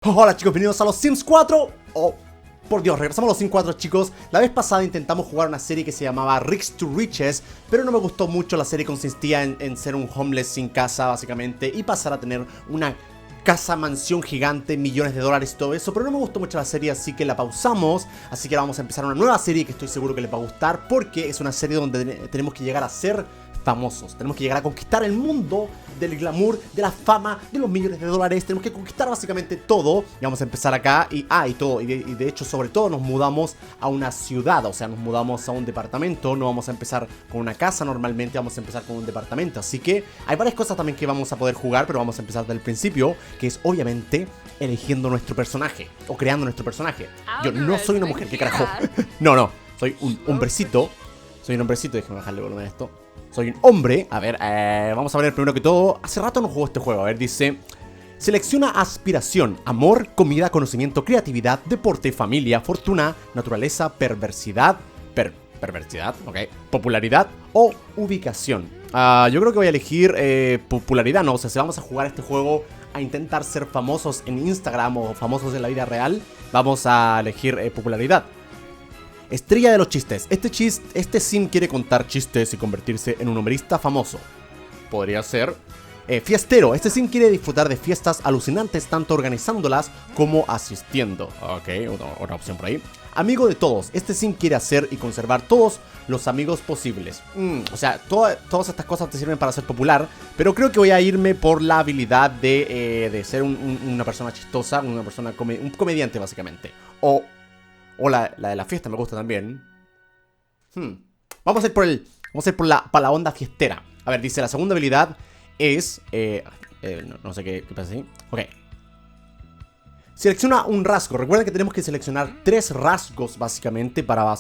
Hola chicos, bienvenidos a los Sims 4. Oh, por Dios, regresamos a los Sims 4 chicos. La vez pasada intentamos jugar una serie que se llamaba Rich to Riches, pero no me gustó mucho. La serie consistía en ser un homeless sin casa básicamente y pasar a tener una casa, mansión gigante, millones de dólares y todo eso. Pero no me gustó mucho la serie, así que la pausamos. Así que ahora vamos a empezar una nueva serie que estoy seguro que les va a gustar, porque es una serie donde tenemos que llegar a ser famosos. Tenemos que llegar a conquistar el mundo del glamour, de la fama, de los millones de dólares. Tenemos que conquistar básicamente todo. Y vamos a empezar acá y de hecho, sobre todo nos mudamos a una ciudad. O sea, nos mudamos a un departamento. No vamos a empezar con una casa normalmente, vamos a empezar con un departamento. Así que hay varias cosas también que vamos a poder jugar, pero vamos a empezar desde el principio, que es obviamente eligiendo nuestro personaje o creando nuestro personaje. Yo no soy una mujer, ¿qué carajo? No, soy un hombrecito. Soy un hombrecito, déjame bajarle el volumen a esto. Soy un hombre. A ver, vamos a ver primero que todo. Hace rato no juego este juego. A ver, dice: selecciona aspiración, amor, comida, conocimiento, creatividad, deporte, familia, fortuna, naturaleza, perversidad. Perversidad, ok. Popularidad o ubicación. Yo creo que voy a elegir popularidad, ¿no? O sea, si vamos a jugar este juego a intentar ser famosos en Instagram o famosos en la vida real, vamos a elegir popularidad. Estrella de los chistes. Este sim quiere contar chistes y convertirse en un humorista famoso. Podría ser. Fiestero. Este sim quiere disfrutar de fiestas alucinantes, tanto organizándolas como asistiendo. Ok, otra opción por ahí. Amigo de todos. Este sim quiere hacer y conservar todos los amigos posibles. O sea, todas estas cosas te sirven para ser popular, pero creo que voy a irme por la habilidad de ser una persona chistosa, un comediante básicamente. O la de la fiesta me gusta también. Vamos a ir por la onda fiestera. A ver, dice, la segunda habilidad es... no sé qué pasa ahí. Ok. Selecciona un rasgo. Recuerden que tenemos que seleccionar 3 rasgos básicamente para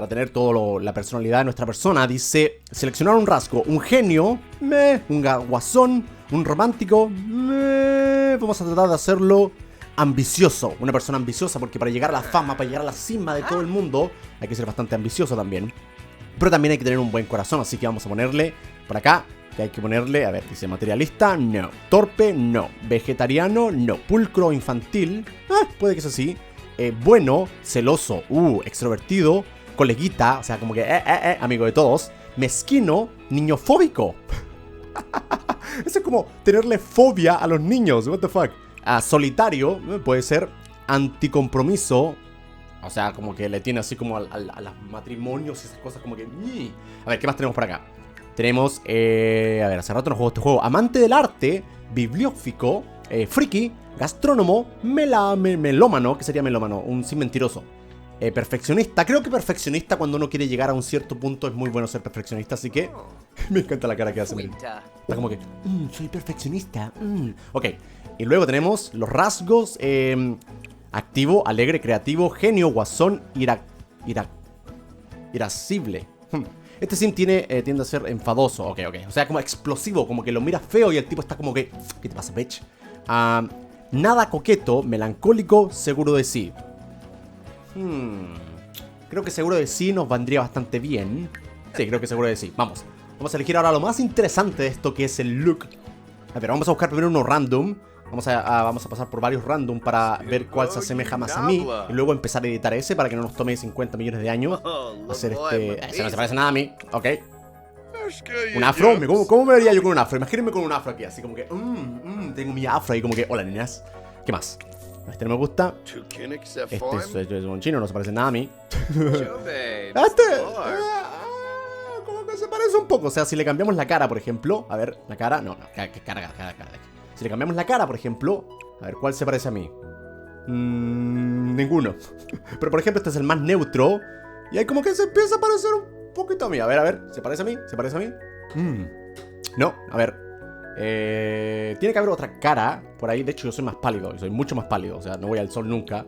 tener toda la personalidad de nuestra persona. Dice, seleccionar un rasgo. Un genio, un guasón, un romántico, vamos a tratar de hacerlo ambicioso, una persona ambiciosa, porque para llegar a la fama, para llegar a la cima de todo el mundo, hay que ser bastante ambicioso también. Pero también hay que tener un buen corazón, así que vamos a ponerle por acá, que hay que ponerle, a ver, dice materialista, no. Torpe, no. Vegetariano, no. Pulcro, infantil, puede que sea así. Bueno, celoso, extrovertido. Coleguita, o sea, como que, amigo de todos. Mezquino, niñofóbico. Eso es como tenerle fobia a los niños, what the fuck. Solitario, puede ser. Anticompromiso, o sea, como que le tiene así como a los matrimonios y esas cosas, como que... A ver, ¿qué más tenemos por acá? Tenemos, a ver, hace rato no juego este juego. Amante del arte, bibliófico, friki, gastrónomo, melómano, ¿qué sería melómano? Un sin mentiroso. Perfeccionista, creo que perfeccionista cuando uno quiere llegar a un cierto punto es muy bueno ser perfeccionista, así que me encanta la cara que hace. Está como que, soy perfeccionista. Ok, y luego tenemos los rasgos, activo, alegre, creativo, genio, guasón, irascible. Este sim tiende a ser enfadoso, ok. O sea, como explosivo, como que lo mira feo y el tipo está como que, ¿qué te pasa, bitch? Nada coqueto, melancólico, seguro de sí. Creo que seguro de sí nos vendría bastante bien. Sí, creo que seguro de sí. Vamos a elegir ahora lo más interesante de esto, que es el look. A ver, vamos a buscar primero uno random. Vamos a pasar por varios random para ver cuál se asemeja más a mí. Y luego empezar a editar ese para que no nos tome 50 millones de años hacer ese no se parece nada a mí, ok. Un afro, ¿cómo me vería yo con un afro? Imagínense con un afro aquí, así como que tengo mi afro ahí como que, hola niñas. ¿Qué más? Este no me gusta. Este es un chino, no se parece nada a mí. Como que se parece un poco. O sea, si le cambiamos la cara, por ejemplo. A ver, la cara, no, cara. Si le cambiamos la cara, por ejemplo, a ver, ¿cuál se parece a mí? Ninguno. Pero por ejemplo, este es el más neutro. Y ahí como que se empieza a parecer un poquito a mí. A ver, ¿se parece a mí? No, a ver. Tiene que haber otra cara por ahí. De hecho, yo soy más pálido. Yo soy mucho más pálido. O sea, no voy al sol nunca.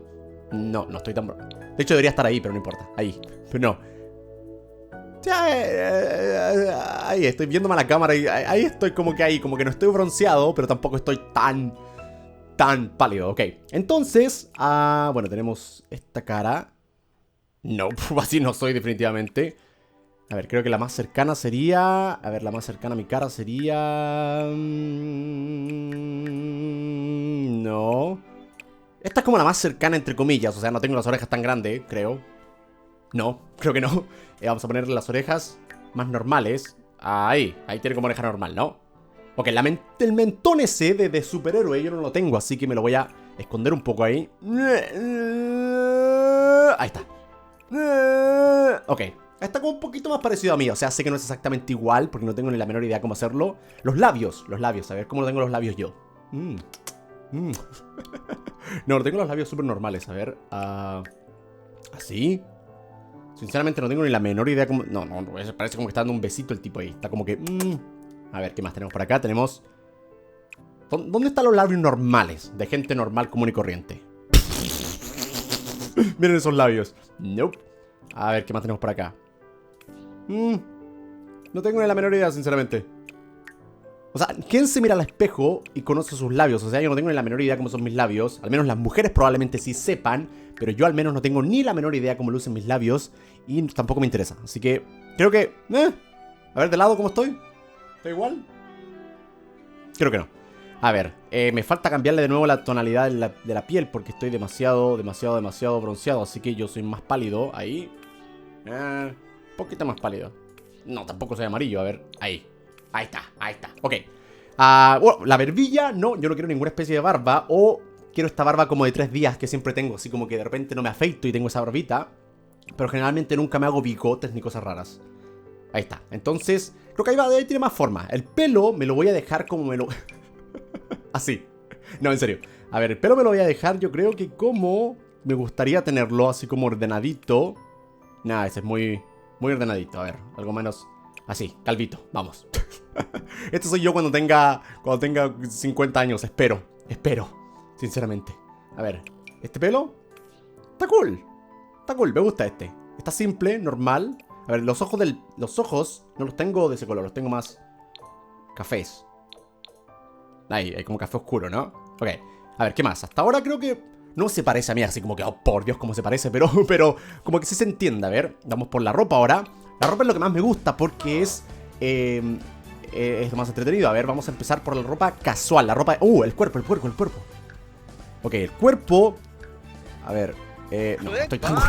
No estoy tan... De hecho, debería estar ahí, pero no importa. Ahí. Pero no. Ahí estoy viéndome a la cámara y ahí estoy como que como que no estoy bronceado, pero tampoco estoy tan pálido, ok. Entonces, bueno, tenemos esta cara. No, así no soy definitivamente. A ver, creo que la más cercana sería... A ver, la más cercana a mi cara sería... No. Esta es como la más cercana, entre comillas. O sea, no tengo las orejas tan grandes, creo. No, creo que no. Vamos a ponerle las orejas más normales. Ahí tiene como oreja normal, ¿no? Ok, el mentón ese de superhéroe yo no lo tengo, así que me lo voy a esconder un poco ahí. Ahí está. Ok, está como un poquito más parecido a mí. O sea, sé que no es exactamente igual porque no tengo ni la menor idea cómo hacerlo. Los labios, a ver cómo tengo los labios yo. No, tengo los labios súper normales, a ver. ¿Así? Sinceramente no tengo ni la menor idea cómo... No, parece como que está dando un besito el tipo ahí. Está como que... A ver, ¿qué más tenemos por acá? Tenemos... ¿Dónde están los labios normales? De gente normal, común y corriente. Miren esos labios. Nope. A ver, ¿qué más tenemos por acá? No tengo ni la menor idea, sinceramente. O sea, ¿quién se mira al espejo y conoce sus labios? O sea, yo no tengo ni la menor idea cómo son mis labios. Al menos las mujeres probablemente sí sepan, pero yo al menos no tengo ni la menor idea cómo lucen mis labios y tampoco me interesa. Así que creo que... A ver, de lado, ¿cómo estoy? ¿Estoy igual? Creo que no. A ver, me falta cambiarle de nuevo la tonalidad de la piel porque estoy demasiado bronceado. Así que yo soy más pálido. Ahí. Un poquito más pálido. No, tampoco soy amarillo. A ver, ahí. Ahí está. Ok. Bueno, la barbilla, no, yo no quiero ninguna especie de barba. O quiero esta barba como de 3 días que siempre tengo. Así como que de repente no me afeito y tengo esa barbita. Pero generalmente nunca me hago bigotes ni cosas raras. Ahí está. Entonces, creo que ahí tiene más forma. El pelo me lo voy a dejar como me lo... Así. No, en serio. A ver, el pelo me lo voy a dejar yo creo que como me gustaría tenerlo. Así como ordenadito. Nada, ese es muy ordenadito. A ver, algo menos... Así, calvito, vamos. Esto soy yo cuando tenga 50 años, espero, sinceramente. A ver, este pelo está cool, me gusta este. Está simple, normal. A ver, los ojos no los tengo de ese color, los tengo más cafés. Ahí, hay como café oscuro, ¿no? Ok, a ver, ¿qué más? Hasta ahora creo que no se parece a mí, así como que, oh, por Dios, cómo se parece, pero como que sí se entiende. A ver, vamos por la ropa ahora. La ropa es lo que más me gusta porque es lo más entretenido. A ver, vamos a empezar por la ropa casual. La ropa... el cuerpo. Ok, el cuerpo... A ver, no estoy tan gordo.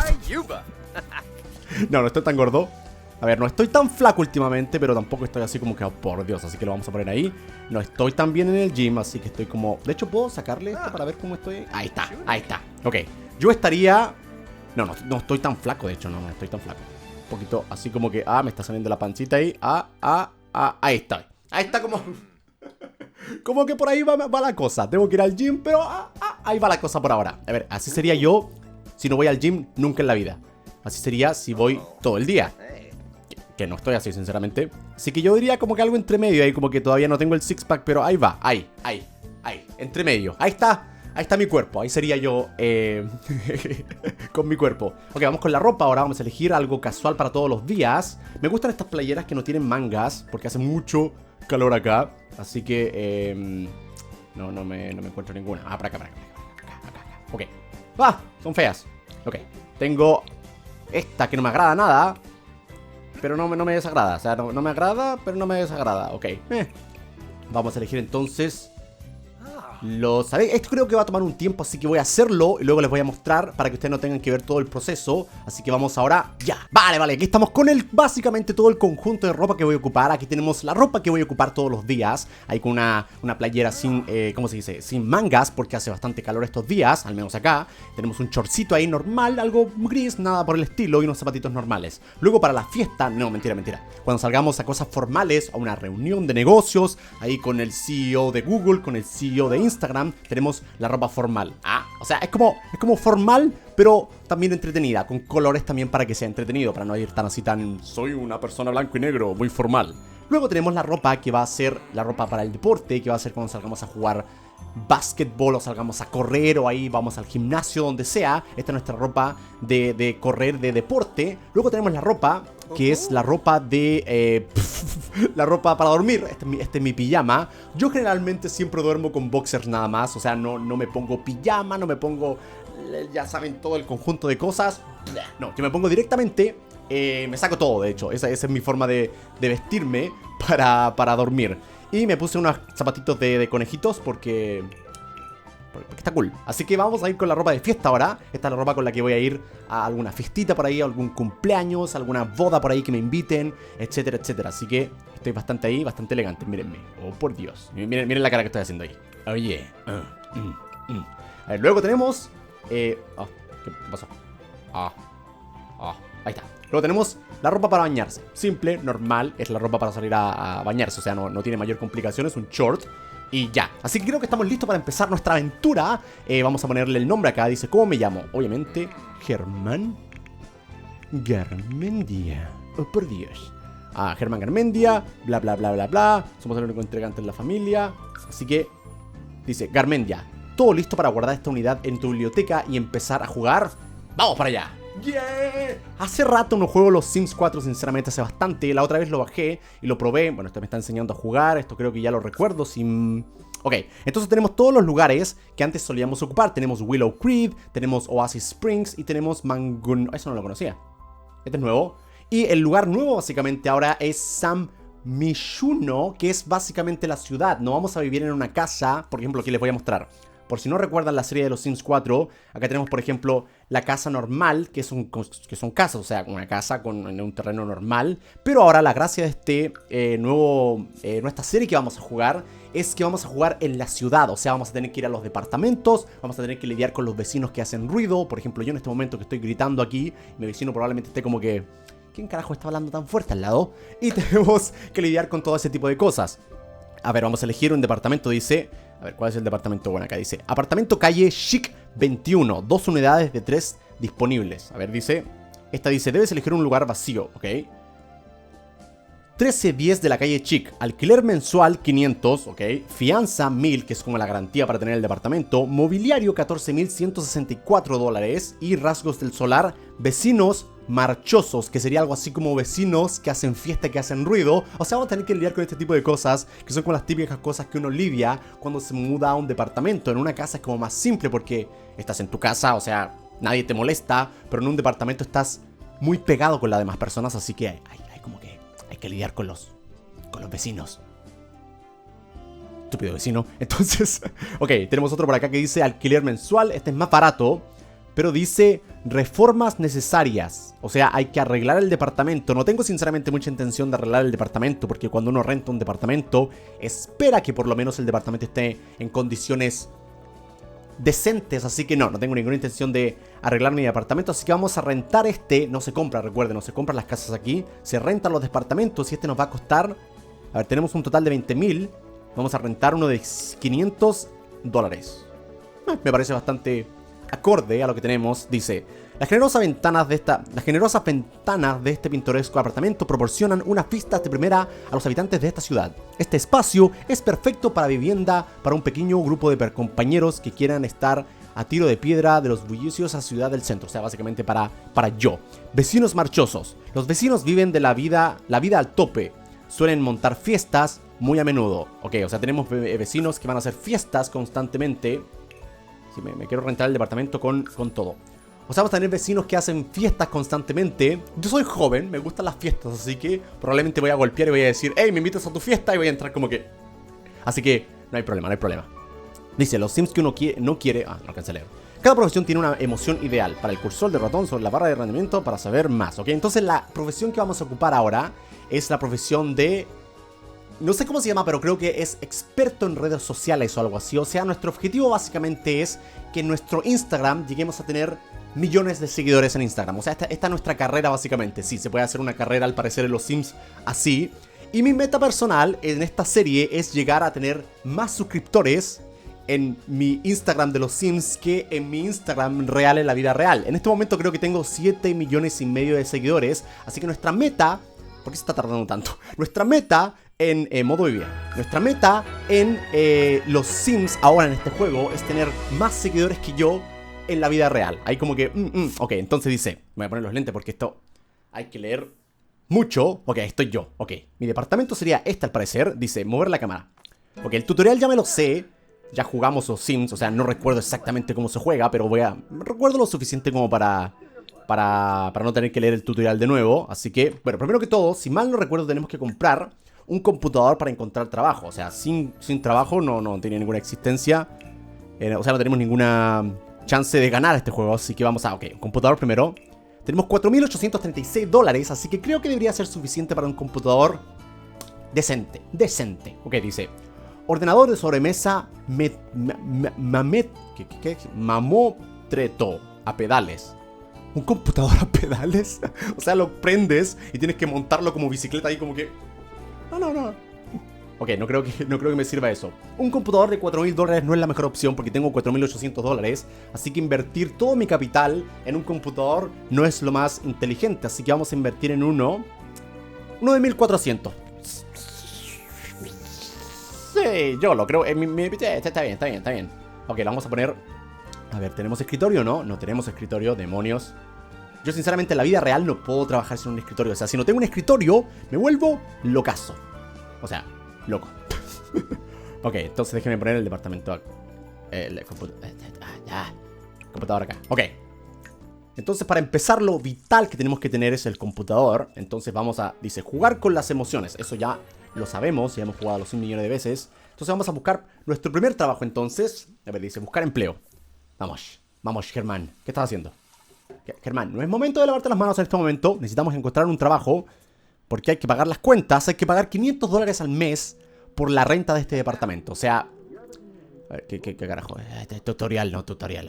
No estoy tan gordo. A ver, no estoy tan flaco últimamente, pero tampoco estoy así como que, oh, por Dios. Así que lo vamos a poner ahí. No estoy tan bien en el gym, así que estoy como... De hecho, ¿puedo sacarle esto para ver cómo estoy? Ahí está. Ok, yo estaría... No estoy tan flaco, de hecho, no estoy tan flaco. Un poquito así como que, me está saliendo la pancita ahí. Ahí está. Ahí está como... Como que por ahí va la cosa. Tengo que ir al gym, pero ahí va la cosa por ahora. A ver, así sería yo si no voy al gym nunca en la vida. Así sería si voy todo el día. Que no estoy así, sinceramente. Así que yo diría como que algo entre medio. Ahí como que todavía no tengo el six pack, pero ahí va. Ahí. Entre medio. Ahí está mi cuerpo. Ahí sería yo con mi cuerpo. Ok, vamos con la ropa ahora. Vamos a elegir algo casual para todos los días. Me gustan estas playeras que no tienen mangas porque hace mucho calor acá. Así que no me encuentro ninguna. Para acá. Ok. Son feas. Ok. Tengo esta que no me agrada nada, pero no me desagrada. O sea, no me agrada, pero no me desagrada. Ok. Vamos a elegir entonces... ¿sabéis? Esto creo que va a tomar un tiempo, así que voy a hacerlo y luego les voy a mostrar para que ustedes no tengan que ver todo el proceso. Así que vamos ahora, ya. Vale, aquí estamos con básicamente todo el conjunto de ropa que voy a ocupar. Aquí tenemos la ropa que voy a ocupar todos los días. Ahí con una playera sin, ¿cómo se dice? Sin mangas, porque hace bastante calor estos días, al menos acá. Tenemos un shortcito ahí normal, algo gris, nada por el estilo, y unos zapatitos normales. Luego para la fiesta, no, mentira. Cuando salgamos a cosas formales, a una reunión de negocios, ahí con el CEO de Google, con el CEO de Instagram, tenemos la ropa formal. O sea, es como formal, pero también entretenida, con colores también para que sea entretenido, para no ir tan así soy una persona blanco y negro, muy formal. Luego tenemos la ropa que va a ser la ropa para el deporte, que va a ser cuando salgamos a jugar básquetbol o salgamos a correr o ahí vamos al gimnasio, donde sea. Esta es nuestra ropa de correr, de deporte. Luego tenemos la ropa que es la ropa de... la ropa para dormir. Este es mi pijama. Yo generalmente siempre duermo con boxers nada más. O sea, no me pongo pijama, no me pongo... Ya saben, todo el conjunto de cosas. No, yo me pongo directamente... me saco todo, de hecho. Esa es mi forma de vestirme para dormir. Y me puse unos zapatitos de conejitos porque porque está cool. Así que vamos a ir con la ropa de fiesta ahora. Esta es la ropa con la que voy a ir a alguna fiestita por ahí, a algún cumpleaños, alguna boda por ahí que me inviten, etcétera, etcétera. Así que estoy bastante ahí, bastante elegante, mírenme. Oh, por Dios. Miren la cara que estoy haciendo ahí. Oye. A ver, luego tenemos... ¿qué pasó? Ahí está. Luego tenemos la ropa para bañarse. Simple, normal, es la ropa para salir a bañarse. O sea, no tiene mayor complicación, es un short. Y ya, así que creo que estamos listos para empezar nuestra aventura. Vamos a ponerle el nombre acá, dice, ¿cómo me llamo? Obviamente, Germán Garmendia. Oh, por Dios. Germán Garmendia, bla, bla, bla, bla, bla. Somos el único entregante en la familia. Así que, dice, Garmendia, todo listo para guardar esta unidad en tu biblioteca y empezar a jugar. ¡Vamos para allá! ¡Yeah! Hace rato no juego los Sims 4, sinceramente, hace bastante. La otra vez lo bajé y lo probé. Bueno, esto me está enseñando a jugar. Esto creo que ya lo recuerdo sin... Ok, entonces tenemos todos los lugares que antes solíamos ocupar. Tenemos Willow Creek, tenemos Oasis Springs y tenemos Mangun... Eso no lo conocía. Este es nuevo. Y el lugar nuevo básicamente ahora es San Myshuno, que es básicamente la ciudad. No vamos a vivir en una casa. Por ejemplo, aquí les voy a mostrar. Por si no recuerdan la serie de los Sims 4, acá tenemos, por ejemplo, la casa normal, que son casas, o sea, una casa en un terreno normal. Pero ahora la gracia de este nuestra serie que vamos a jugar es que vamos a jugar en la ciudad. O sea, vamos a tener que ir a los departamentos, vamos a tener que lidiar con los vecinos que hacen ruido. Por ejemplo, yo en este momento que estoy gritando aquí, mi vecino probablemente esté como que... ¿Quién carajo está hablando tan fuerte al lado? Y tenemos que lidiar con todo ese tipo de cosas. A ver, vamos a elegir un departamento, dice... A ver, ¿cuál es el departamento? Bueno, acá dice apartamento calle Chic 21, 2 unidades de 3 disponibles. A ver, dice... Esta dice, debes elegir un lugar vacío, ¿ok? 1310 de la calle Chic, alquiler mensual 500, ¿ok? Fianza 1000, que es como la garantía para tener el departamento. Mobiliario 14.164 dólares. Y rasgos del solar, vecinos marchosos, que sería algo así como vecinos que hacen fiesta, que hacen ruido. O sea, vamos a tener que lidiar con este tipo de cosas, que son como las típicas cosas que uno lidia cuando se muda a un departamento. En una casa es como más simple porque estás en tu casa, o sea, nadie te molesta, pero en un departamento estás muy pegado con las demás personas, así que hay como que hay que lidiar con los vecinos. Estúpido vecino. Entonces, ok, tenemos otro por acá que dice alquiler mensual. Este es más barato, pero dice reformas necesarias. O sea, hay que arreglar el departamento. No tengo sinceramente mucha intención de arreglar el departamento, porque cuando uno renta un departamento, espera que por lo menos el departamento esté en condiciones decentes. Así que no tengo ninguna intención de arreglar mi departamento. Así que vamos a rentar este. No se compra, recuerden, no se compran las casas aquí. Se rentan los departamentos y este nos va a costar... A ver, tenemos un total de 20.000. Vamos a rentar uno de 500 dólares. Me parece bastante acorde a lo que tenemos. Dice, las generosas ventanas de este pintoresco apartamento proporcionan unas vistas de primera a los habitantes de esta ciudad. Este espacio es perfecto para vivienda para un pequeño grupo de compañeros que quieran estar a tiro de piedra de los bulliciosa ciudad del centro. O sea, básicamente para yo. Vecinos marchosos. Los vecinos viven de la vida al tope. Suelen montar fiestas muy a menudo. Ok, o sea, tenemos vecinos que van a hacer fiestas constantemente. Si me quiero rentar el departamento con todo. O sea, vamos a tener vecinos que hacen fiestas constantemente. Yo soy joven, me gustan las fiestas, así que probablemente voy a golpear y voy a decir, hey, me invitas a tu fiesta, y voy a entrar como que... Así que no hay problema. Dice, los Sims que uno no quiere... no alcancé a leer. Cada profesión tiene una emoción ideal. Para el cursor de ratón sobre la barra de rendimiento para saber más, ¿ok? Entonces la profesión que vamos a ocupar ahora es la profesión de... No sé cómo se llama, pero creo que es experto en redes sociales o algo así. O sea, nuestro objetivo básicamente es que en nuestro Instagram lleguemos a tener millones de seguidores en Instagram. O sea, esta es nuestra carrera básicamente. Sí, se puede hacer una carrera al parecer en los Sims así. Y mi meta personal en esta serie es llegar a tener más suscriptores en mi Instagram de los Sims que en mi Instagram real en la vida real. En este momento creo que tengo 7,5 millones de seguidores. Así que nuestra meta... ¿Por qué se está tardando tanto? Nuestra meta en modo de vida. Nuestra meta en los Sims ahora en este juego es tener más seguidores que yo en la vida real. Hay como que... Ok, entonces dice... Me voy a poner los lentes porque esto... Hay que leer mucho. Ok, estoy yo. Ok, mi departamento sería este al parecer. Dice, mover la cámara. Ok, el tutorial ya me lo sé. Ya jugamos los Sims. O sea, no recuerdo exactamente cómo se juega, pero recuerdo lo suficiente como para no tener que leer el tutorial de nuevo. Así que, bueno, primero que todo, si mal no recuerdo, tenemos que comprar un computador para encontrar trabajo. O sea, sin trabajo no tiene ninguna existencia. O sea, no tenemos ninguna chance de ganar este juego. Así que vamos a... Ok, un computador primero. Tenemos $4.836, así que creo que debería ser suficiente para un computador decente. Decente. Ok, dice... Ordenador de sobremesa Mamotreto a pedales. ¿Un computador a pedales? O sea, lo prendes y tienes que montarlo como bicicleta ahí como que... No. Ok, no creo que me sirva eso. Un computador de $4.000 no es la mejor opción porque tengo $4.800. Así que invertir todo mi capital en un computador no es lo más inteligente. Así que vamos a invertir en uno de 1.400. Sí, yo lo creo. Está bien. Ok, lo vamos a poner... A ver, ¿tenemos escritorio o no? No tenemos escritorio, demonios. Yo sinceramente en la vida real no puedo trabajar sin un escritorio. O sea, si no tengo un escritorio, me vuelvo locazo. O sea, loco. Ok, entonces déjenme poner el departamento. Computador acá. Ok. Entonces para empezar lo vital que tenemos que tener es el computador. Entonces vamos a, dice, jugar con las emociones. Eso ya lo sabemos, ya hemos jugado los 100 millones de veces. Entonces vamos a buscar nuestro primer trabajo entonces. A ver, dice, buscar empleo. Vamos, Germán. ¿Qué estás haciendo? Germán, no es momento de lavarte las manos en este momento. Necesitamos encontrar un trabajo porque hay que pagar las cuentas. Hay que pagar $500 al mes por la renta de este departamento. O sea... A ver, ¿qué carajo? Tutorial.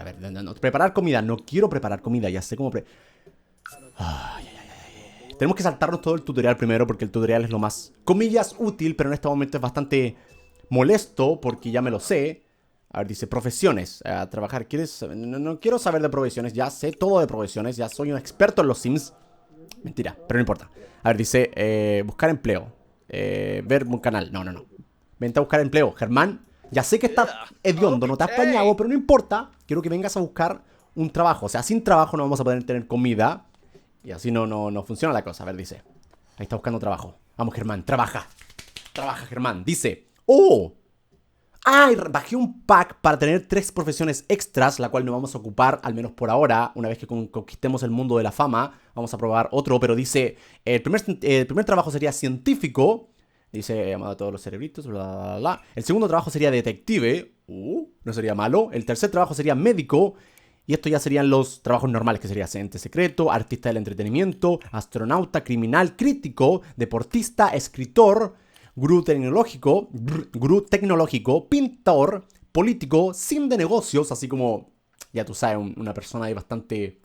A ver, no. Preparar comida. No quiero preparar comida. Ya sé cómo... Tenemos que saltarnos todo el tutorial primero porque el tutorial es lo más, comillas, útil, pero en este momento es bastante molesto porque ya me lo sé. A ver, dice profesiones. Trabajar. ¿Quieres? No quiero saber de profesiones. Ya sé todo de profesiones. Ya soy un experto en los Sims. Mentira, pero no importa. A ver, dice buscar empleo. Ver un canal. No. Vente a buscar empleo. Germán, ya sé que estás hediondo, no te has bañado, pero no importa. Quiero que vengas a buscar un trabajo. O sea, sin trabajo no vamos a poder tener comida. Y así no funciona la cosa. A ver, dice. Ahí está buscando trabajo. Vamos, Germán, trabaja. Trabaja, Germán. Dice. ¡Oh! Bajé un pack para tener 3 profesiones extras, la cual no vamos a ocupar, al menos por ahora. Una vez que conquistemos el mundo de la fama, vamos a probar otro. Pero dice, el primer trabajo sería científico. Dice, llamado a todos los cerebritos, bla. El segundo trabajo sería detective. No sería malo. El tercer trabajo sería médico. Y esto ya serían los trabajos normales, que sería agente secreto, artista del entretenimiento, astronauta, criminal, crítico, deportista, escritor, gurú tecnológico, pintor, político, sim de negocios, así como, ya tú sabes, una persona ahí bastante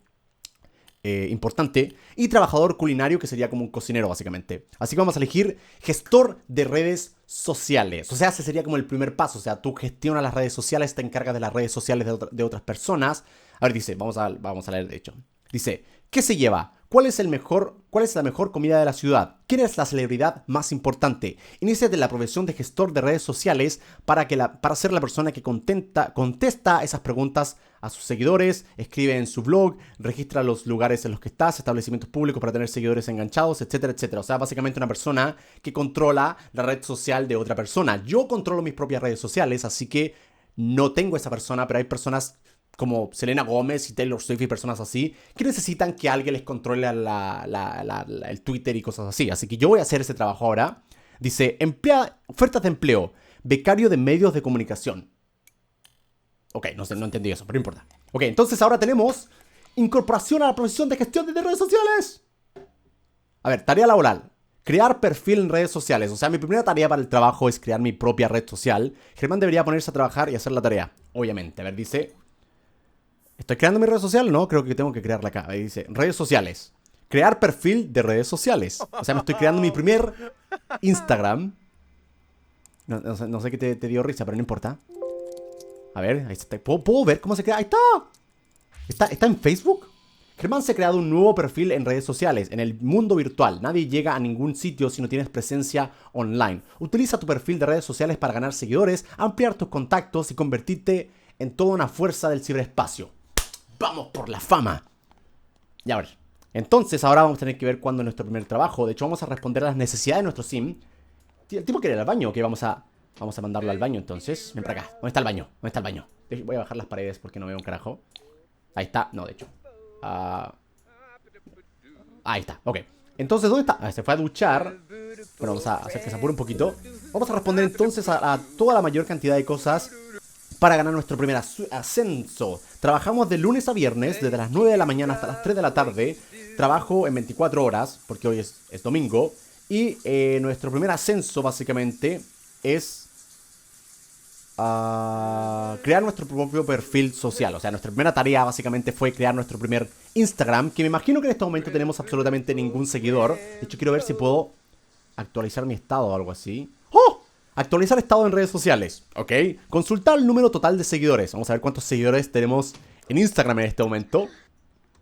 importante, y trabajador culinario, que sería como un cocinero, básicamente. Así que vamos a elegir gestor de redes sociales. O sea, ese sería como el primer paso. O sea, tú gestionas las redes sociales, te encargas de las redes sociales de otras personas. A ver, dice, vamos a leer de hecho. Dice, ¿qué se lleva? ¿Cuál es la mejor comida de la ciudad? ¿Quién es la celebridad más importante? Iníciate la profesión de gestor de redes sociales para ser la persona que contesta esas preguntas a sus seguidores, escribe en su blog, registra los lugares en los que estás, establecimientos públicos para tener seguidores enganchados, etcétera, etcétera. O sea, básicamente una persona que controla la red social de otra persona. Yo controlo mis propias redes sociales, así que no tengo esa persona, pero hay personas como Selena Gómez y Taylor Swift y personas así, que necesitan que alguien les controle el Twitter y cosas así. Así que yo voy a hacer ese trabajo ahora. Dice, ofertas de empleo, becario de medios de comunicación. Ok, no entendí eso, pero no importa. Ok, entonces ahora tenemos incorporación a la profesión de gestión de redes sociales. A ver, tarea laboral. Crear perfil en redes sociales. O sea, mi primera tarea para el trabajo es crear mi propia red social. Germán debería ponerse a trabajar y hacer la tarea. Obviamente. A ver, dice... ¿Estoy creando mi red social? No, creo que tengo que crearla acá. Ahí dice, redes sociales. Crear perfil de redes sociales. O sea, me estoy creando mi primer Instagram. No sé qué te dio risa, pero no importa. A ver, ahí está. ¿Puedo ver cómo se crea? ¡Ahí está! ¿Está en Facebook? Germán se ha creado un nuevo perfil en redes sociales, en el mundo virtual. Nadie llega a ningún sitio si no tienes presencia online. Utiliza tu perfil de redes sociales para ganar seguidores, ampliar tus contactos y convertirte en toda una fuerza del ciberespacio. ¡Vamos por la fama! Ya, a ver. Entonces, ahora vamos a tener que ver cuándo es nuestro primer trabajo. De hecho, vamos a responder a las necesidades de nuestro sim. El tipo quiere ir al baño, ok, vamos a mandarlo al baño entonces. Ven para acá. ¿Dónde está el baño? ¿Dónde está el baño? Voy a bajar las paredes porque no veo un carajo. Ahí está. No, de hecho. Ahí está, ok. Entonces, ¿dónde está? Se fue a duchar. Bueno, vamos a hacer que se apure un poquito. Vamos a responder entonces a toda la mayor cantidad de cosas para ganar nuestro primer ascenso. Trabajamos de lunes a viernes, desde las 9 de la mañana hasta las 3 de la tarde. Trabajo en 24 horas, porque hoy es domingo. Y nuestro primer ascenso, básicamente, es crear nuestro propio perfil social. O sea, nuestra primera tarea, básicamente, fue crear nuestro primer Instagram, que me imagino que en este momento tenemos absolutamente ningún seguidor. De hecho, quiero ver si puedo actualizar mi estado o algo así. ¡Oh! Actualizar estado en redes sociales, ¿ok? Consultar el número total de seguidores. Vamos a ver cuántos seguidores tenemos en Instagram en este momento.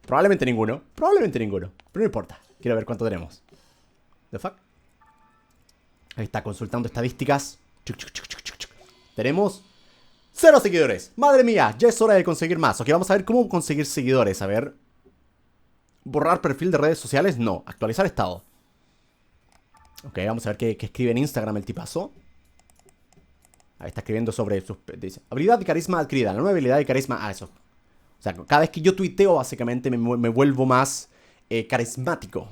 Probablemente ninguno, pero no importa. Quiero ver cuánto tenemos. ¿The fuck? Ahí está, consultando estadísticas. Tenemos 0 seguidores. Madre mía, ya es hora de conseguir más. Ok, vamos a ver cómo conseguir seguidores. A ver. ¿Borrar perfil de redes sociales? No. Actualizar estado. Ok, vamos a ver qué escribe en Instagram el tipazo. Ahí está escribiendo sobre sus... Dice, habilidad y carisma adquirida. La nueva habilidad y carisma... Ah, eso. O sea, cada vez que yo tuiteo, básicamente me vuelvo más carismático.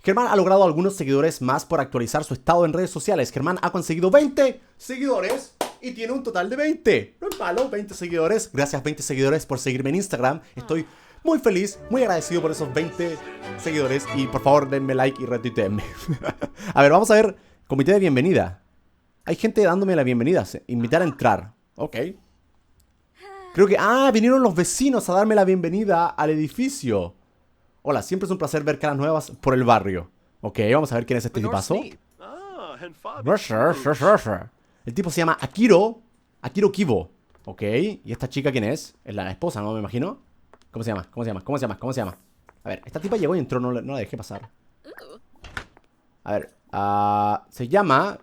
Germán ha logrado algunos seguidores más por actualizar su estado en redes sociales. Germán ha conseguido 20 seguidores y tiene un total de 20. No es malo, 20 seguidores. Gracias 20 seguidores por seguirme en Instagram. Estoy muy feliz, muy agradecido por esos 20 seguidores. Y por favor denme like y retuiteenme. A ver, vamos a ver. Comité de bienvenida. Hay gente dándome la bienvenida. Invitar a entrar. Ok. Creo que... Ah, vinieron los vecinos a darme la bienvenida al edificio. Hola, siempre es un placer ver caras nuevas por el barrio. Ok, vamos a ver quién es este tipazo. El tipo se llama Akiro. Akiro Kibo. Ok, ¿y esta chica quién es? Es la esposa, ¿no? Me imagino. ¿Cómo se llama? ¿Cómo se llama? ¿Cómo se llama? ¿Cómo se llama? A ver, esta tipa llegó y entró, no la dejé pasar. A ver, se llama...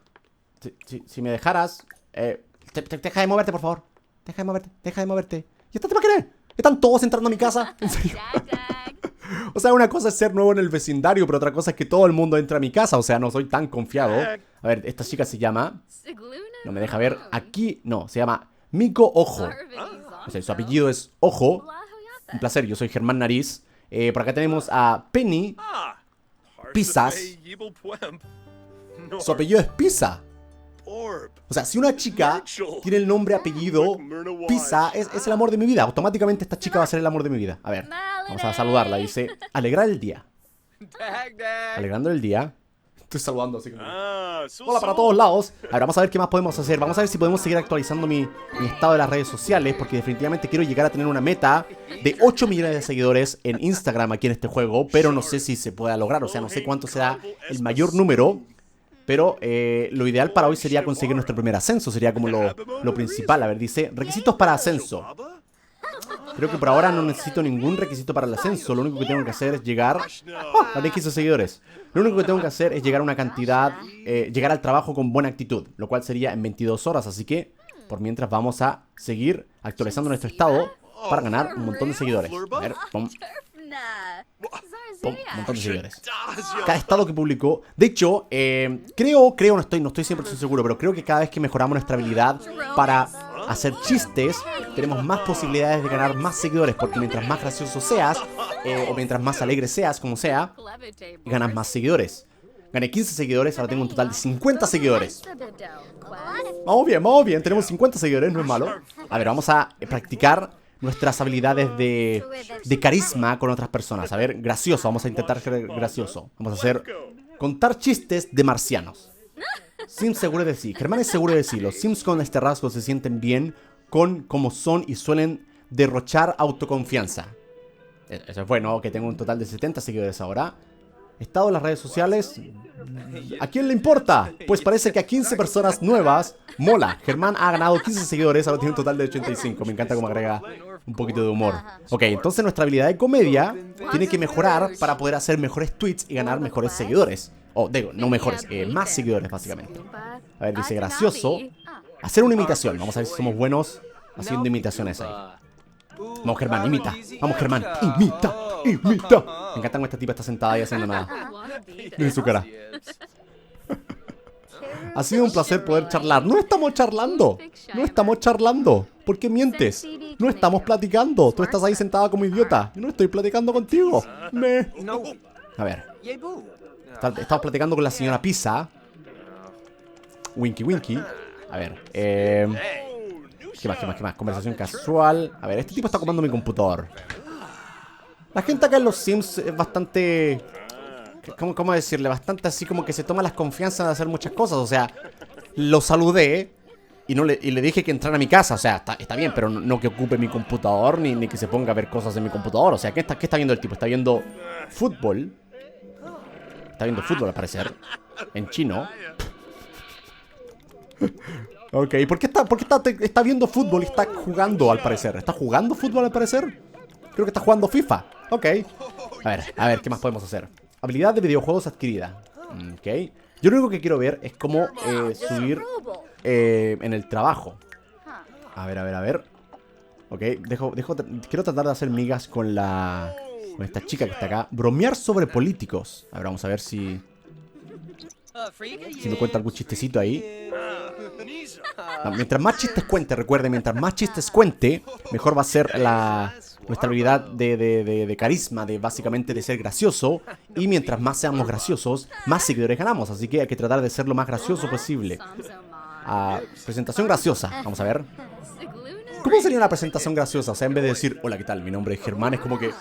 Si me dejaras... deja de moverte, por favor. Deja de moverte, deja de moverte. ¿Y esta tipa quién es? ¿Están todos entrando a mi casa? ¿En serio? O sea, una cosa es ser nuevo en el vecindario, pero otra cosa es que todo el mundo entra a mi casa. O sea, no soy tan confiado. A ver, esta chica se llama... No me deja ver. Aquí... No, se llama Miko Ojo. O sea, su apellido es Ojo. Un placer, yo soy Germán Nariz. Por acá tenemos a Penny Pisas. Su apellido es Pisa. O sea, si una chica tiene el nombre, apellido Pisa, es el amor de mi vida. Automáticamente esta chica va a ser el amor de mi vida. A ver, vamos a saludarla. Dice, alegrar el día. Alegrando el día. Estoy saludando así como... Hola para todos lados. A ver, vamos a ver qué más podemos hacer. Vamos a ver si podemos seguir actualizando mi estado de las redes sociales, porque definitivamente quiero llegar a tener una meta de 8 millones de seguidores en Instagram aquí en este juego, pero no sé si se pueda lograr. O sea, no sé cuánto será el mayor número. Pero lo ideal para hoy sería conseguir nuestro primer ascenso. Sería como lo principal. A ver, dice, requisitos para ascenso. Creo que por ahora no necesito ningún requisito para el ascenso. Lo único que tengo que hacer es llegar... ¡Oh! 15 seguidores. Lo único que tengo que hacer es llegar a una cantidad... llegar al trabajo con buena actitud. Lo cual sería en 22 horas. Así que, por mientras vamos a seguir actualizando nuestro estado para ganar un montón de seguidores. A ver, pum. Pum, un montón de seguidores. Cada estado que publicó. De hecho, creo, no estoy 100% seguro, pero creo que cada vez que mejoramos nuestra habilidad para hacer chistes, tenemos más posibilidades de ganar más seguidores. Porque mientras más gracioso seas, o mientras más alegre seas, como sea, ganas más seguidores. Gané 15 seguidores, ahora tengo un total de 50 seguidores. Vamos bien, tenemos 50 seguidores, no es malo. A ver, vamos a practicar nuestras habilidades de carisma con otras personas. A ver, gracioso, vamos a intentar ser gracioso. Vamos a hacer contar chistes de marcianos. Sims seguro de sí. Germán es seguro de sí. Los Sims con este rasgo se sienten bien con cómo son y suelen derrochar autoconfianza. Eso es bueno, que tengo un total de 70 seguidores ahora. Estado en las redes sociales. ¿A quién le importa? Pues parece que a 15 personas nuevas mola. Germán ha ganado 15 seguidores, ahora tiene un total de 85. Me encanta cómo agrega un poquito de humor. Ok, entonces nuestra habilidad de comedia tiene que mejorar para poder hacer mejores tweets y ganar mejores seguidores. O, digo, no mejores, más seguidores básicamente. A ver, dice gracioso. Hacer una imitación. Vamos a ver si somos buenos haciendo imitaciones ahí. Vamos, Germán, imita. Vamos, Germán, imita. Me encanta cómo esta tipa está sentada ahí haciendo nada. Miren su cara. Ha sido un placer poder charlar. No estamos charlando. ¿Por qué mientes? No estamos platicando. Tú estás ahí sentada como idiota. Yo no estoy platicando contigo. A ver. Estamos platicando con la señora Pisa. Winky. A ver. ¿Qué más, qué más, qué más? Conversación casual. A ver, este tipo está ocupando mi computador. La gente acá en los Sims es bastante... ¿Cómo decirle? Bastante así como que se toma las confianzas de hacer muchas cosas. O sea, lo saludé y le dije que entrara a mi casa. O sea, está bien, pero no que ocupe mi computador ni que se ponga a ver cosas en mi computador. O sea, ¿qué está viendo el tipo? Está viendo fútbol. Está viendo fútbol al parecer. En chino. Ok, ¿por qué está viendo fútbol y está jugando al parecer? ¿Está jugando fútbol al parecer? Creo que está jugando FIFA. Ok. A ver, ¿qué más podemos hacer? Habilidad de videojuegos adquirida. Ok. Yo lo único que quiero ver es cómo subir en el trabajo. A ver. Ok, quiero tratar de hacer migas con esta chica que está acá. Bromear sobre políticos. A ver, vamos a ver si me cuenta algún chistecito ahí. No, mientras más chistes cuente, recuerde, mientras más chistes cuente, mejor va a ser nuestra habilidad de carisma, básicamente de ser gracioso. Y mientras más seamos graciosos, más seguidores ganamos. Así que hay que tratar de ser lo más gracioso posible. Presentación graciosa, vamos a ver. ¿Cómo sería una presentación graciosa? O sea, en vez de decir, hola, ¿qué tal? Mi nombre es Germán, es como que...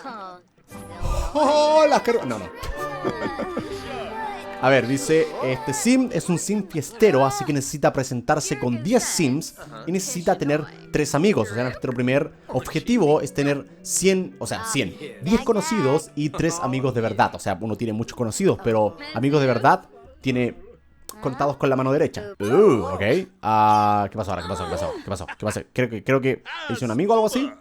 Hola, Germán. No. A ver, dice, este sim es un sim fiestero, así que necesita presentarse con 10 sims y necesita tener 3 amigos. O sea, nuestro primer objetivo es tener 100, 10 conocidos y 3 amigos de verdad. O sea, uno tiene muchos conocidos, pero amigos de verdad tiene contados con la mano derecha. Ok. ¿Qué pasó ahora? ¿Qué pasó? Creo que hice un amigo o algo así.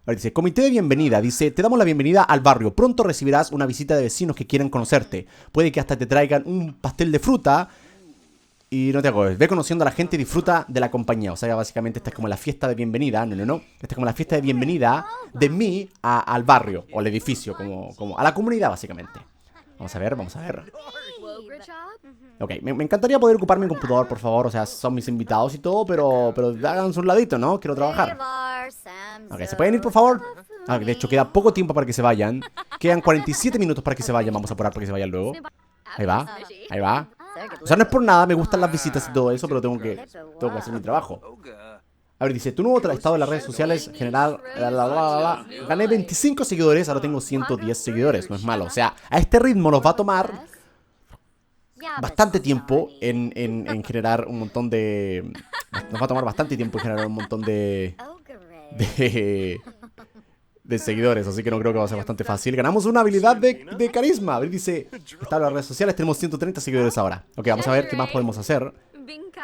A ver, dice, comité de bienvenida. Dice, te damos la bienvenida al barrio. Pronto recibirás una visita de vecinos que quieren conocerte. Puede que hasta te traigan un pastel de fruta. Y no te acuerdes. Ve conociendo a la gente y disfruta de la compañía. O sea, básicamente esta es como la fiesta de bienvenida. No. Esta es como la fiesta de bienvenida de mí al barrio. O al edificio. Como a la comunidad, básicamente. Vamos a ver. Ok, me encantaría poder ocupar mi computador, por favor. O sea, son mis invitados y todo, pero háganse un ladito, ¿no? Quiero trabajar. Ok, ¿se pueden ir, por favor? De hecho, queda poco tiempo para que se vayan. Quedan 47 minutos para que se vayan. Vamos a apurar para que se vayan luego. Ahí va. O sea, no es por nada, me gustan las visitas y todo eso, pero tengo que hacer mi trabajo. A ver, dice, tu nuevo estado de las redes sociales general... Gané 25 seguidores, ahora tengo 110 seguidores. No es malo. O sea, a este ritmo nos va a tomar bastante tiempo en generar un montón de... Nos va a tomar bastante tiempo en generar un montón de seguidores, así que no creo que va a ser bastante fácil. Ganamos una habilidad de carisma. A ver, dice, está en las redes sociales, tenemos 130 seguidores ahora. Ok, vamos a ver qué más podemos hacer.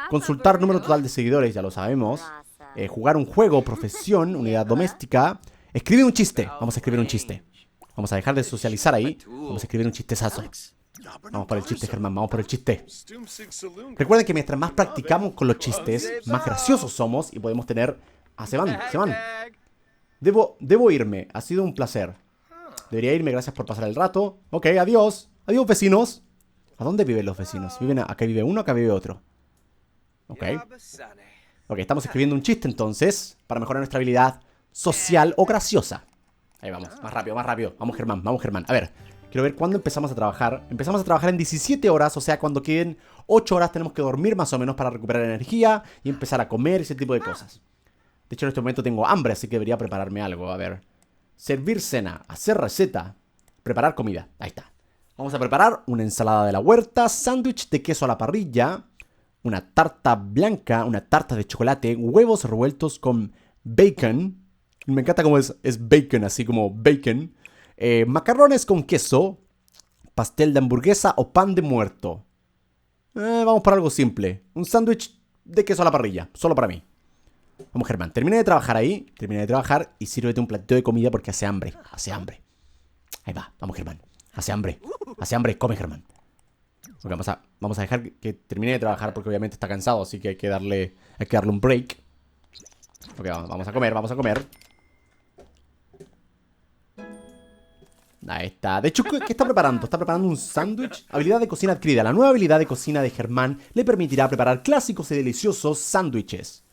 Consultar número total de seguidores, ya lo sabemos. Jugar un juego, profesión, unidad doméstica. Escribe un chiste, vamos a escribir un chiste. Vamos a dejar de socializar ahí. Vamos a escribir un chistezazo. Vamos por el chiste, Germán, vamos por el chiste. Recuerden que mientras más practicamos con los chistes, más graciosos somos y podemos tener... se van. Debo irme, ha sido un placer. Debería irme, gracias por pasar el rato. Ok, adiós. Adiós, vecinos. ¿A dónde viven los vecinos? Acá vive uno, acá vive otro. Ok, estamos escribiendo un chiste entonces, para mejorar nuestra habilidad social o graciosa. Ahí vamos, más rápido. Vamos, Germán. A ver, quiero ver cuándo empezamos a trabajar. Empezamos a trabajar en 17 horas, o sea, cuando queden 8 horas tenemos que dormir más o menos para recuperar energía y empezar a comer, ese tipo de cosas. De hecho, en este momento tengo hambre, así que debería prepararme algo. A ver, servir cena, hacer receta, preparar comida. Ahí está. Vamos a preparar una ensalada de la huerta, sándwich de queso a la parrilla, una tarta blanca, una tarta de chocolate, huevos revueltos con bacon. Me encanta cómo es bacon, así como bacon. Macarrones con queso, pastel de hamburguesa o pan de muerto. Vamos por algo simple. Un sándwich de queso a la parrilla, solo para mí. Vamos, Germán, terminé de trabajar y sírvete un platito de comida porque hace hambre. Ahí va, vamos, Germán. Hace hambre, come, Germán. Okay, vamos a dejar que termine de trabajar porque obviamente está cansado, así que hay que darle un break. Ok, vamos a comer. Ahí está. De hecho, ¿qué está preparando? Está preparando un sándwich. Habilidad de cocina adquirida. La nueva habilidad de cocina de Germán le permitirá preparar clásicos y deliciosos sándwiches.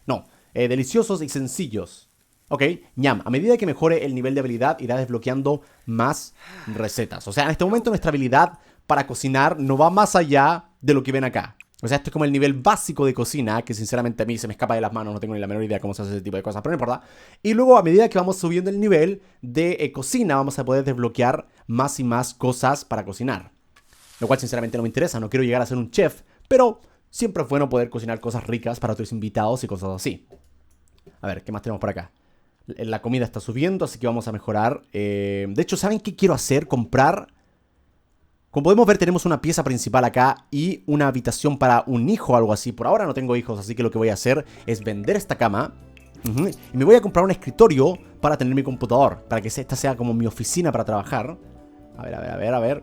Deliciosos y sencillos. Ok, ñam. A medida que mejore el nivel de habilidad, irá desbloqueando más recetas. O sea, en este momento nuestra habilidad para cocinar no va más allá de lo que ven acá. O sea, esto es como el nivel básico de cocina, que sinceramente a mí se me escapa de las manos, no tengo ni la menor idea cómo se hace ese tipo de cosas, pero no importa. Y luego, a medida que vamos subiendo el nivel de cocina, vamos a poder desbloquear más y más cosas para cocinar. Lo cual sinceramente no me interesa, no quiero llegar a ser un chef, pero siempre es bueno poder cocinar cosas ricas para otros invitados y cosas así. A ver, ¿qué más tenemos por acá? La comida está subiendo, así que vamos a mejorar. De hecho, ¿saben qué quiero hacer? Comprar... Como podemos ver, tenemos una pieza principal acá y una habitación para un hijo o algo así. Por ahora no tengo hijos, así que lo que voy a hacer es vender esta cama. Y me voy a comprar un escritorio para tener mi computador, para que esta sea como mi oficina para trabajar. A ver.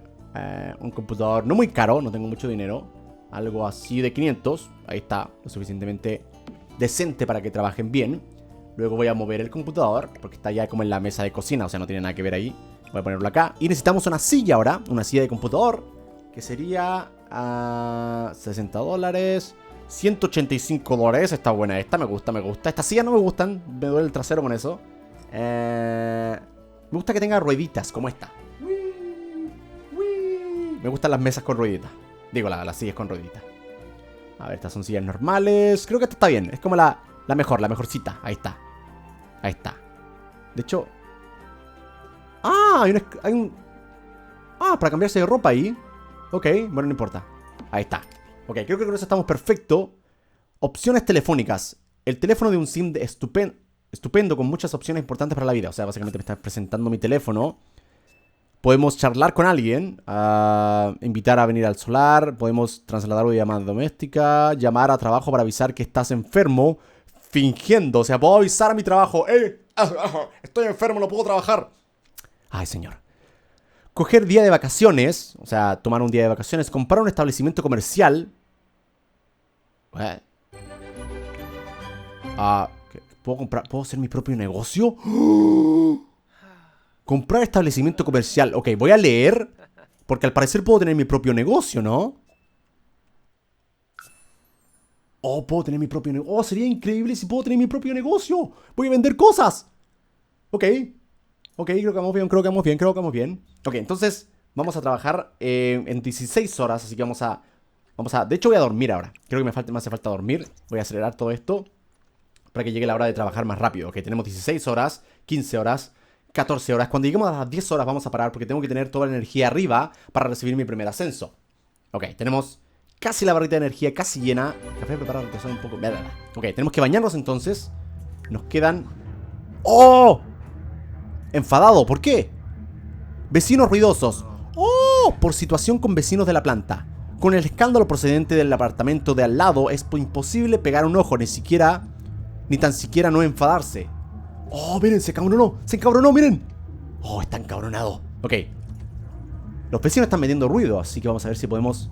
Un computador no muy caro, no tengo mucho dinero. Algo así de 500. Ahí está, lo suficientemente decente para que trabajen bien. Luego voy a mover el computador, porque está ya como en la mesa de cocina, o sea, no tiene nada que ver ahí. Voy a ponerlo acá. Y necesitamos una silla ahora, una silla de computador, que sería $60. $185. Está buena esta, me gusta. Estas sillas no me gustan, me duele el trasero con eso. Me gusta que tenga rueditas, como esta. Me gustan las mesas con rueditas. Digo, las sillas con rueditas. A ver, estas son sillas normales. Creo que esta está bien, es como la mejorcita. Ahí está. De hecho... hay un... para cambiarse de ropa ahí. Ok, bueno, no importa. Ahí está. Ok, creo que con eso estamos perfecto. Opciones telefónicas. El teléfono de un sim estupendo con muchas opciones importantes para la vida. O sea, básicamente me está presentando mi teléfono. Podemos charlar con alguien, invitar a venir al solar, podemos trasladar una llamada doméstica, llamar a trabajo para avisar que estás enfermo, fingiendo, o sea, puedo avisar a mi trabajo, estoy enfermo, no puedo trabajar. Ay, señor. Coger día de vacaciones, o sea, tomar un día de vacaciones, comprar un establecimiento comercial. ¿Puedo hacer mi propio negocio? Comprar establecimiento comercial. Ok, voy a leer, porque al parecer puedo tener mi propio negocio, ¿no? Oh, puedo tener mi propio negocio. Oh, sería increíble si puedo tener mi propio negocio. Voy a vender cosas. Ok, creo que vamos bien. Ok, entonces vamos a trabajar en 16 horas, así que vamos a... De hecho voy a dormir ahora. Creo que me hace falta dormir. Voy a acelerar todo esto para que llegue la hora de trabajar más rápido. Ok, tenemos 16 horas, 15 horas... 14 horas. Cuando lleguemos a las 10 horas vamos a parar porque tengo que tener toda la energía arriba para recibir mi primer ascenso. Ok, tenemos casi la barrita de energía casi llena. Café preparado, un poco. Ok, tenemos que bañarnos entonces. Nos quedan... ¡Oh! Enfadado, ¿por qué? Vecinos ruidosos. ¡Oh! Por situación con vecinos de la planta. Con el escándalo procedente del apartamento de al lado es imposible pegar un ojo, ni tan siquiera no enfadarse. Oh, miren, se encabronó, miren. Oh, está encabronado. Ok. Los vecinos están metiendo ruido, así que vamos a ver si podemos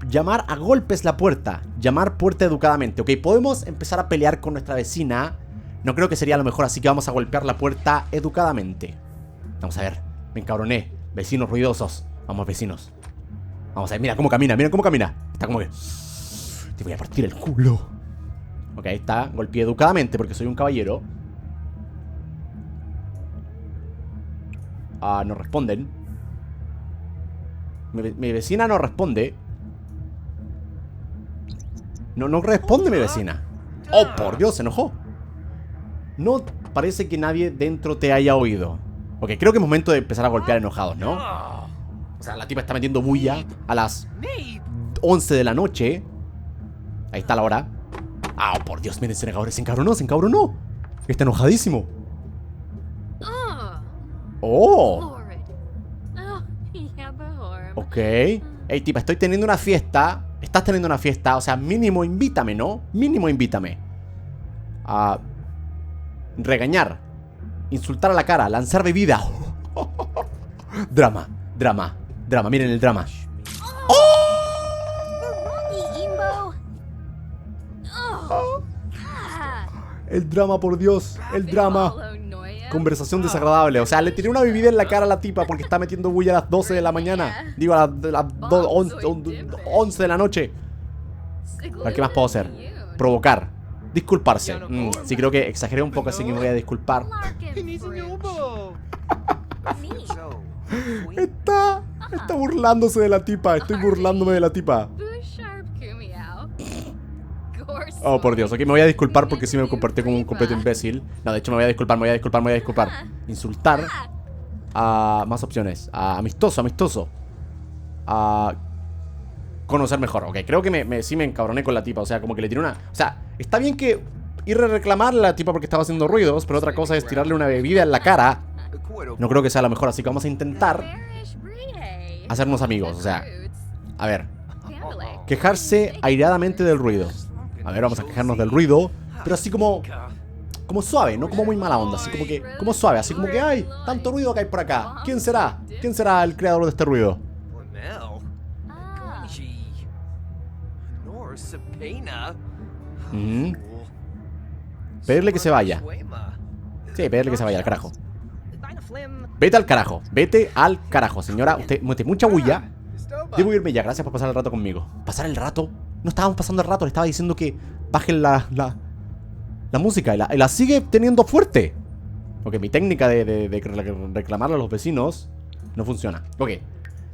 llamar a golpes la puerta. Llamar puerta educadamente. Ok, podemos empezar a pelear con nuestra vecina. No creo que sería lo mejor, así que vamos a golpear la puerta educadamente. Vamos a ver, me encabroné. Vecinos ruidosos. Vamos, vecinos. Vamos a ver, mira cómo camina. Está como que... Te voy a partir el culo. Ok, ahí está, golpeé educadamente porque soy un caballero. No responden. Mi vecina no responde. No responde mi vecina. Oh, por Dios, se enojó. No parece que nadie dentro te haya oído. Ok, creo que es momento de empezar a golpear enojados, ¿no? O sea, la tipa está metiendo bulla a las 11 de la noche. Ahí está la hora. Oh, por Dios, miren, se encabronó. Está enojadísimo. Oh. Ok. Ey, tipa, estoy teniendo una fiesta. Estás teniendo una fiesta. O sea, mínimo invítame, ¿no? Mínimo invítame. Regañar. Insultar a la cara. Lanzar bebida. Drama. Miren el drama. El drama, por Dios. El drama. Conversación desagradable. O sea, le tiré una bebida en la cara a la tipa porque está metiendo bulla a las 12 de la mañana. Digo, a las 11 de la noche. A ver, ¿qué más puedo hacer? Provocar. Disculparse. Sí, creo que exageré un poco, así que me voy a disculpar. Está burlándose de la tipa. Estoy burlándome de la tipa. Oh, por Dios. Ok, me voy a disculpar porque sí me comporté como un completo imbécil. No, de hecho me voy a disculpar, me voy a disculpar, me voy a disculpar. Insultar. Más opciones. Amistoso, amistoso. Conocer mejor. Ok, creo que sí me encabroné con la tipa. O sea, como que le tiré una... O sea, está bien que ir a reclamarle a la tipa porque estaba haciendo ruidos, pero otra cosa es tirarle una bebida en la cara. No creo que sea lo mejor, así que vamos a intentar hacernos amigos. O sea, a ver, quejarse airadamente del ruido. A ver, vamos a quejarnos del ruido, pero así como suave, no como muy mala onda. Así como suave, así como que hay tanto ruido que hay por acá. ¿Quién será? ¿Quién será el creador de este ruido? Pedirle que se vaya. Sí, pedirle que se vaya al carajo. Vete al carajo, vete al carajo, señora. Usted mete mucha bulla. Debo irme ya, gracias por pasar el rato conmigo. ¿Pasar el rato? No estábamos pasando el rato, le estaba diciendo que bajen la música y la sigue teniendo fuerte. Ok, mi técnica de reclamarle a los vecinos no funciona. Ok,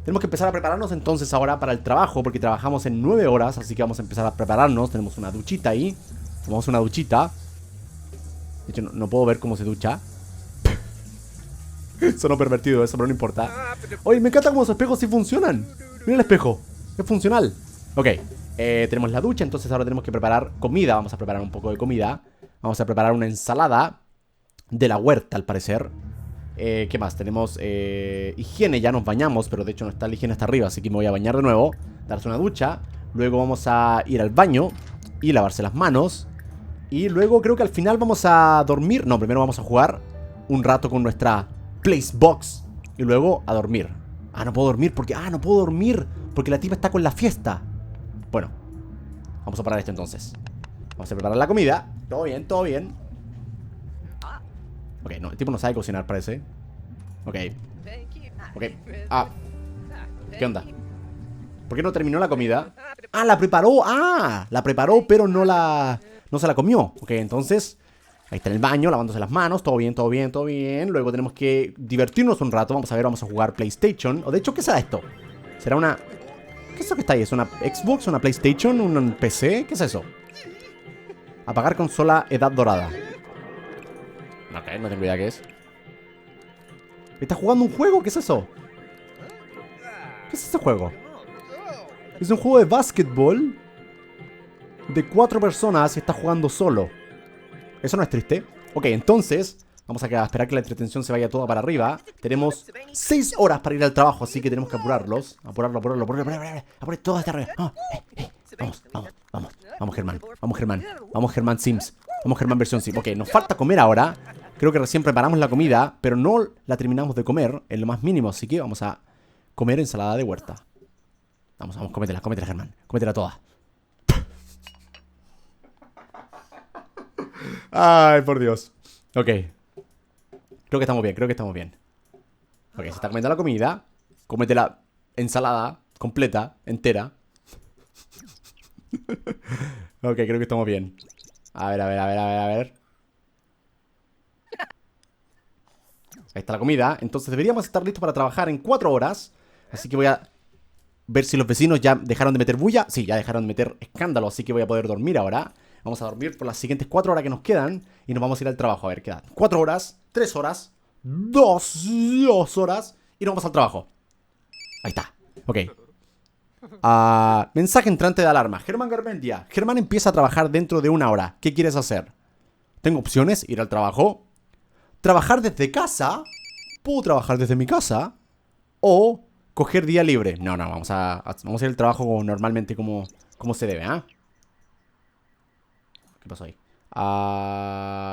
tenemos que empezar a prepararnos entonces ahora para el trabajo, porque trabajamos en 9 horas, así que vamos a empezar a prepararnos. Tenemos una duchita ahí. Tomamos una duchita. De hecho, no puedo ver cómo se ducha. Sonó pervertido eso, pero no importa. Oye, me encanta cómo los espejos sí funcionan. Mira el espejo, es funcional. Ok, tenemos la ducha, entonces ahora tenemos que preparar comida. Vamos a preparar un poco de comida. Vamos a preparar una ensalada de la huerta, al parecer. ¿Qué más? Tenemos higiene, ya nos bañamos, pero de hecho no está la higiene hasta arriba, así que me voy a bañar de nuevo, darse una ducha. Luego vamos a ir al baño y lavarse las manos. Y luego creo que al final vamos a dormir. No, primero vamos a jugar un rato con nuestra Placebox y luego a dormir. No puedo dormir porque... no puedo dormir porque la tipa está con la fiesta. Bueno, vamos a parar esto entonces. Vamos a preparar la comida. Todo bien, todo bien. Ok, no, el tipo no sabe cocinar, parece. Ok. Ok. ¿Qué onda? ¿Por qué no terminó la comida? La preparó. La preparó, pero no se la comió. Ok, entonces... Ahí está en el baño, lavándose las manos, todo bien, todo bien, todo bien. Luego tenemos que divertirnos un rato. Vamos a ver, vamos a jugar PlayStation. O de hecho, ¿qué será esto? ¿Será una... ¿Qué es eso que está ahí? ¿Es una Xbox, una PlayStation, un PC? ¿Qué es eso? Apagar consola edad dorada. Ok, no tengo idea qué es. ¿Está jugando un juego? ¿Qué es eso? ¿Qué es ese juego? Es un juego de básquetbol de 4 personas y está jugando solo. Eso no es triste. Ok, entonces vamos a esperar que la entretención se vaya toda para arriba. Tenemos 6 horas para ir al trabajo, así que tenemos que apurarlos. Apurarlo. Apure todo hasta arriba. Vamos, Germán. Vamos, Germán Sims. Vamos, Germán versión Sims. Ok, nos falta comer ahora. Creo que recién preparamos la comida, pero no la terminamos de comer en lo más mínimo, así que vamos a comer ensalada de huerta. Vamos, cómetela, Germán. Cómetela toda. Ay, por Dios. Ok. Creo que estamos bien. Ok, se está comiendo la comida. Cómete la ensalada completa, entera. Ok, creo que estamos bien. A ver. Ahí está la comida. Entonces deberíamos estar listos para trabajar en 4 horas. Así que voy a ver si los vecinos ya dejaron de meter bulla. Sí, ya dejaron de meter escándalo, así que voy a poder dormir ahora. Vamos a dormir por las siguientes 4 horas que nos quedan. Y nos vamos a ir al trabajo. A ver, quedan 4 horas, 3 horas, 2 horas. Y nos vamos al trabajo. Ahí está, ok. Mensaje entrante de alarma. Germán Garmendia. Germán empieza a trabajar dentro de 1 hora. ¿Qué quieres hacer? Tengo opciones, ir al trabajo, trabajar desde casa. Puedo trabajar desde mi casa. O coger día libre. No, vamos a ir al trabajo normalmente como se debe, ¿Qué pasó ahí?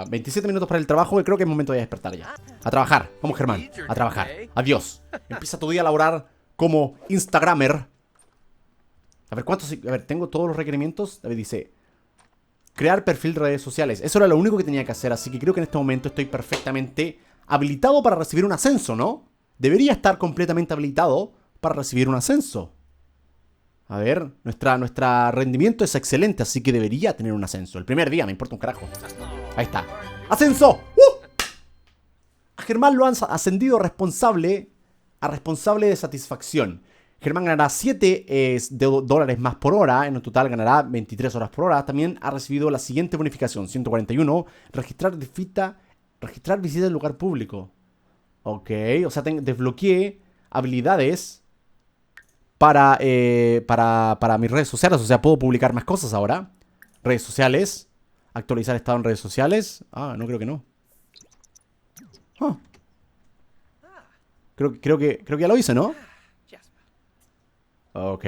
27 minutos para el trabajo y creo que es momento de despertar ya. A trabajar, vamos Germán, a trabajar. Adiós. Empieza tu día a laborar como Instagramer. A ver, tengo todos los requerimientos. David dice, crear perfil de redes sociales. Eso era lo único que tenía que hacer, así que creo que en este momento estoy perfectamente habilitado para recibir un ascenso, ¿no? Debería estar completamente habilitado para recibir un ascenso. A ver, nuestra rendimiento es excelente, así que debería tener un ascenso. El primer día, me importa un carajo. Ahí está. ¡Ascenso! A Germán lo han ascendido a responsable de satisfacción. Germán ganará 7 dólares más por hora. En total ganará 23 horas por hora. También ha recibido la siguiente bonificación. 141. Registrar visita en lugar público. Ok. O sea, desbloqueé habilidades para mis redes sociales. O sea, puedo publicar más cosas ahora. Redes sociales. Actualizar estado en redes sociales. Ah, no, creo que no. Ah. Creo que ya lo hice, ¿no? Ok.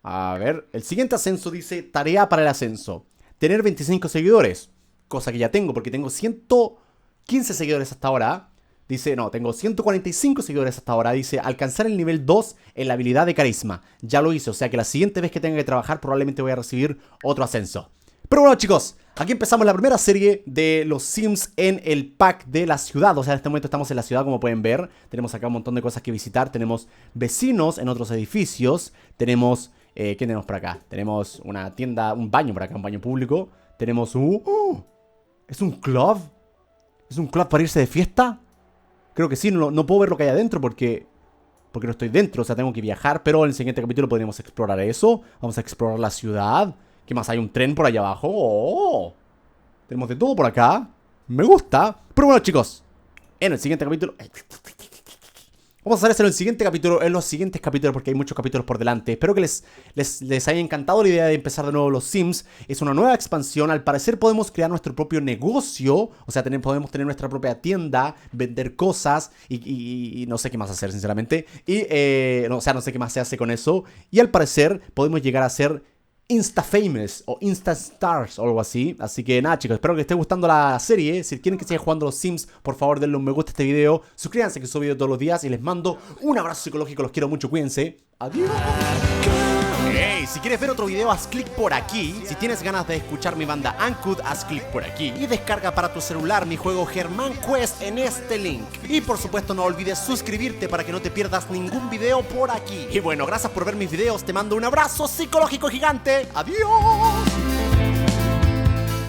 A ver, el siguiente ascenso dice tarea para el ascenso. Tener 25 seguidores. Cosa que ya tengo porque tengo 115 seguidores hasta ahora. Dice, no, tengo 145 seguidores hasta ahora. Dice, alcanzar el nivel 2 en la habilidad de carisma. Ya lo hice, o sea que la siguiente vez que tenga que trabajar probablemente voy a recibir otro ascenso. Pero bueno, chicos, aquí empezamos la primera serie de los Sims en el pack de la ciudad. O sea, en este momento estamos en la ciudad, como pueden ver. Tenemos acá un montón de cosas que visitar. Tenemos vecinos en otros edificios. Tenemos, ¿qué tenemos por acá? Tenemos una tienda, un baño por acá, un baño público. Tenemos un... ¿Es un club? ¿Es un club para irse de fiesta? Creo que sí, no puedo ver lo que hay adentro porque no estoy dentro. O sea, tengo que viajar, pero en el siguiente capítulo podríamos explorar eso. Vamos a explorar la ciudad. ¿Qué más? Hay un tren por allá abajo. ¡Oh! Tenemos de todo por acá. Me gusta. Pero bueno, chicos, en el siguiente capítulo... Vamos a hacer eso en el siguiente capítulo, en los siguientes capítulos, porque hay muchos capítulos por delante. Espero que les haya encantado la idea de empezar de nuevo los Sims. Es una nueva expansión. Al parecer podemos crear nuestro propio negocio. O sea, podemos tener nuestra propia tienda, vender cosas y no sé qué más hacer, sinceramente. O sea, no sé qué más se hace con eso. Y al parecer podemos llegar a ser Insta-famous o Insta-stars o algo así. Así que nada, chicos, espero que les esté gustando la serie. Si quieren que siga jugando los Sims, por favor denle un me gusta a este video. Suscríbanse, que subo video todos los días. Y les mando un abrazo psicológico, los quiero mucho, cuídense. Adiós. Hey, si quieres ver otro video, haz clic por aquí. Si tienes ganas de escuchar mi banda Ancud, haz clic por aquí. Y descarga para tu celular mi juego Germán Quest en este link. Y por supuesto no olvides suscribirte para que no te pierdas ningún video por aquí. Y bueno, gracias por ver mis videos. Te mando un abrazo psicológico gigante. Adiós.